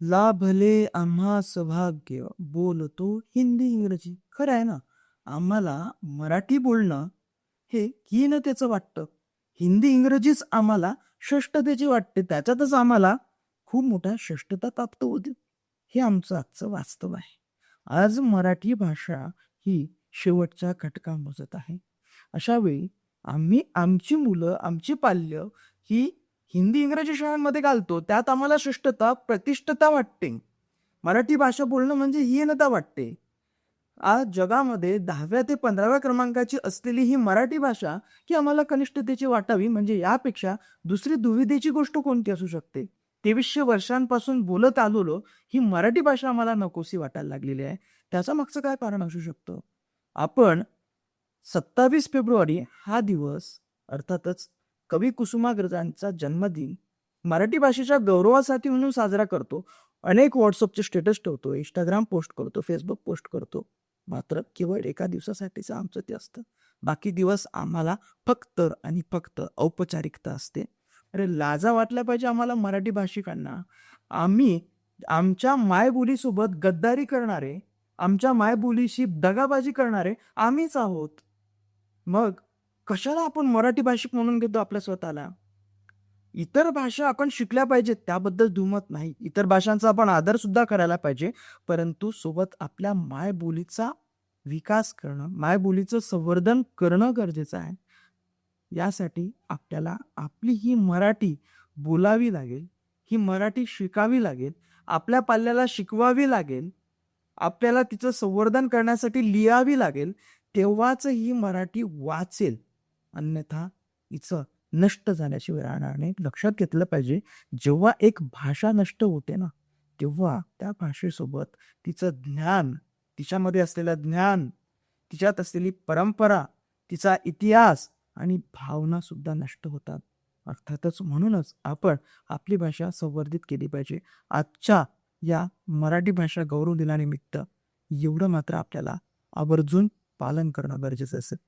लाभले आम्हा सौभाग्य बोलतो हिंदी इंग्रजी. खरं आहे ना, आम्हाला मराठी बोलणं हे हीनतेचं वाटतं. हिंदी इंग्रजीच आम्हाला श्रेष्ठतेची वाटते. त्याच्यातच आम्हाला खूप मोठ्या श्रेष्ठता प्राप्त होते. हे आमचं आजचं वास्तव आहे. आज मराठी भाषा ही शेवटच्या घटका मोजत आहे. अशा वेळी आम्ही आमची मुलं, आमची पाल्य ही हिंदी इंग्रजी शाळांमध्ये घालतो. त्यात आम्हाला शिष्टता, प्रतिष्ठता वाटते. मराठी भाषा बोलणं म्हणजे हीनता वाटते. आज जगामध्ये 10व्या ते 15व्या क्रमांकाची असलेली ही मराठी भाषा की आम्हाला कनिष्ठतेची वाटावी, म्हणजे यापेक्षा दुसरी दुविधेची गोष्ट कोणती असू शकते? 2300 वर्षांपासून बोलत आलेलो ही मराठी भाषा आम्हाला नकोशी वाटायला लागलेली आहे. त्याचं मागचं काय कारण असू शकतं? आपण 27 फेब्रुवारी हा दिवस, अर्थातच कवी कुसुमाग्रजांचा जन्मदिन मराठी भाषेच्या गौरवासाठी म्हणून साजरा करतो. अनेक व्हॉट्सअपचे स्टेटस ठेवतो, इंस्टाग्राम पोस्ट करतो, फेसबुक पोस्ट करतो. मात्र केवळ एका दिवसासाठीच आमचं ते असतं. बाकी दिवस आम्हाला फक्त आणि फक्त औपचारिकता असते. अरे लाजा वाटल्या पाहिजे आम्हाला मराठी भाषिकांना. आम्ही आमच्या मायबोलीसोबत गद्दारी करणारे, आमच्या मायबोलीशी दगाबाजी करणारे आम्हीच आहोत. मग कशाला आपण मराठी भाषिक म्हणून घेतो आपल्या स्वतःला? इतर भाषा आपण शिकल्या पाहिजेत, त्याबद्दल दुमत नाही. इतर भाषांचा आपण आदर सुद्धा करायला पाहिजे. परंतु सोबत आपल्या मायबोलीचा विकास करणं, मायबोलीचं संवर्धन करणं गरजेचं आहे. यासाठी आपल्याला आपली ही मराठी बोलावी लागेल, ही मराठी शिकावी लागेल, आपल्या पाल्याला शिकवावी लागेल, आपल्याला तिचं संवर्धन करण्यासाठी लिहावी लागेल. तेव्हाच ही मराठी वाचेल. अन्यथा हिचं नष्ट झाल्याशिवाय राहणार नाही. लक्षात घेतलं पाहिजे, जेव्हा एक भाषा नष्ट होते ना, तेव्हा त्या भाषेसोबत तिचं ज्ञान, तिच्यामध्ये असलेलं ज्ञान, तिच्यात असलेली परंपरा, तिचा इतिहास आणि भावना सुद्धा नष्ट होतात. अर्थातच म्हणूनच आपण आपली भाषा संवर्धित केली पाहिजे. आजच्या या मराठी भाषा गौरव दिनानिमित्त एवढं मात्र आपल्याला आवर्जून पालन करणं गरजेचं असेल.